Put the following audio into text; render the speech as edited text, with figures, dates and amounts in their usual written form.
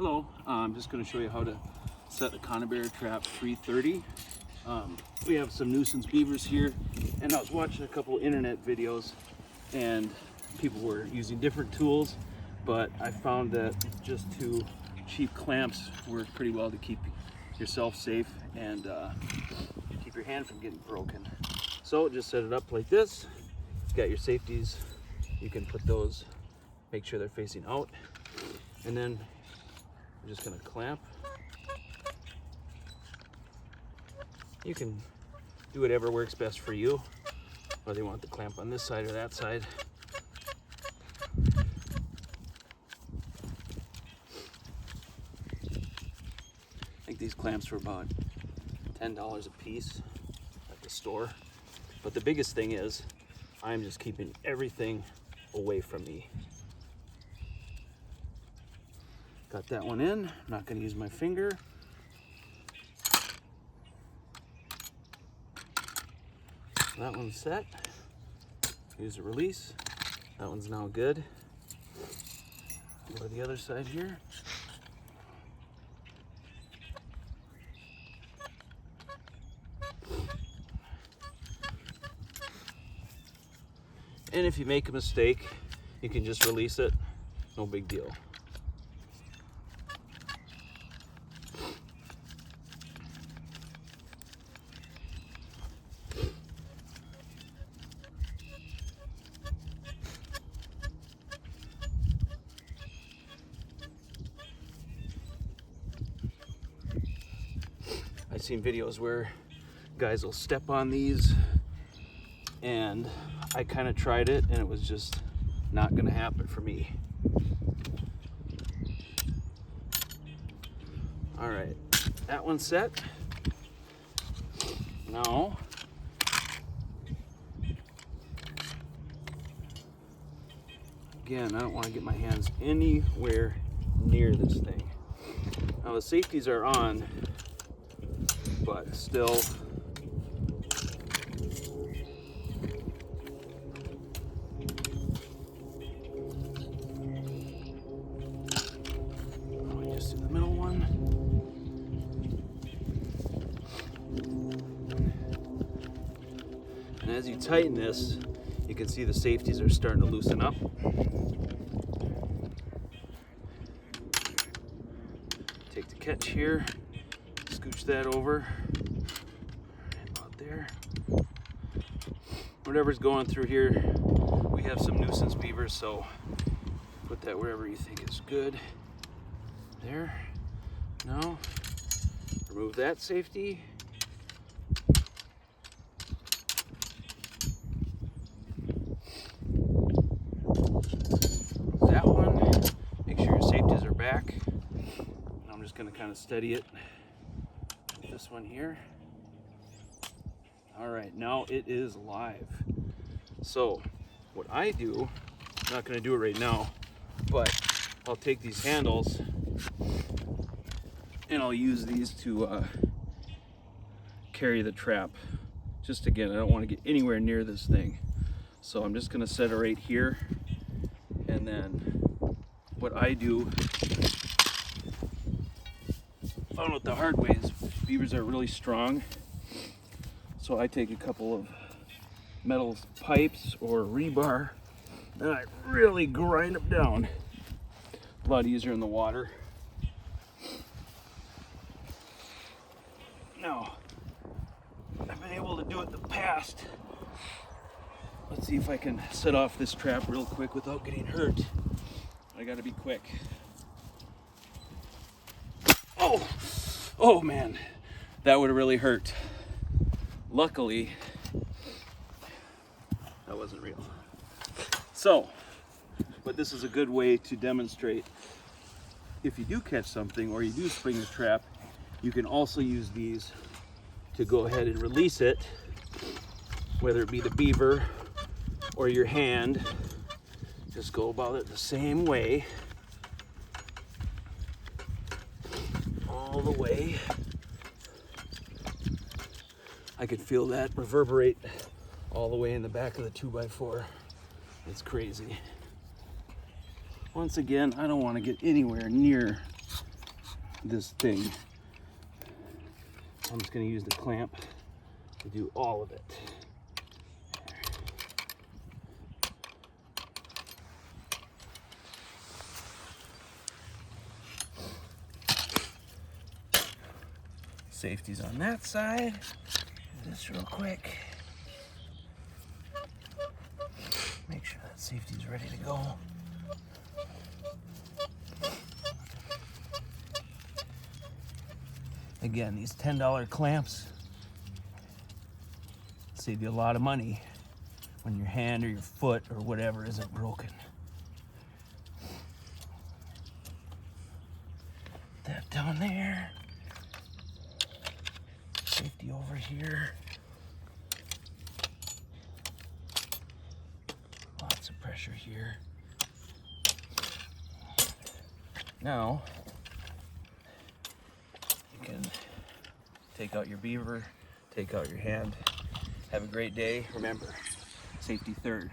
Hello, I'm just going to show you how to set a conibear trap 330. We have some nuisance beavers here, and I was watching a couple internet videos and people were using different tools, but I found that just two cheap clamps work pretty well to keep yourself safe and keep your hand from getting broken. So just set it up like this. You've got your safeties. You can put those, make sure they're facing out, and then I'm just going to clamp. You can do whatever works best for you, whether you want the clamp on this side or that side. I think these clamps were about $10 a piece at the store. But the biggest thing is, I'm just keeping everything away from me. Got that one in. I'm not going to use my finger. That one's set. Use a release. That one's now good. Go to the other side here. And if you make a mistake, you can just release it. No big deal. I've seen videos where guys will step on these, and I kind of tried it and it was just not going to happen for me. All right, that one's set. Now, again, I don't want to get my hands anywhere near this thing. Now the safeties are on, but still, just do the middle one. And as you tighten this, you can see the safeties are starting to loosen up. Take the catch here, scooch that over, about there. Whatever's going through here, we have some nuisance beavers, so put that wherever you think is good. There. Now, remove that safety. That one. Make sure your safeties are back. I'm just going to kind of steady it with this one here. All right, now it is live. So what I do, I'm not going to do it right now, but I'll take these handles and I'll use these to carry the trap. Just again, I don't want to get anywhere near this thing. So I'm just going to set it right here. And then what I do, I found out the hard way, is beavers are really strong. So I take a couple of metal pipes or rebar and I really grind them down. A lot easier in the water. Now, I've been able to do it in the past. Let's see if I can set off this trap real quick without getting hurt. I gotta be quick. Oh man, that would have really hurt. Luckily, that wasn't real. So, but this is a good way to demonstrate if you do catch something or you do spring the trap, you can also use these to go ahead and release it, whether it be the beaver or your hand. Just go about it the same way, all the way. I could feel that reverberate all the way in the back of the 2x4. It's crazy. Once again, I don't want to get anywhere near this thing. I'm just going to use the clamp to do all of it. Safety's on that side. Do this real quick. Make sure that safety's ready to go. Again, these $10 clamps save you a lot of money when your hand or your foot or whatever isn't broken. Put that down there. Safety over here. Lots of pressure here. Now, you can take out your beaver, take out your hand. Have a great day. Remember, safety third.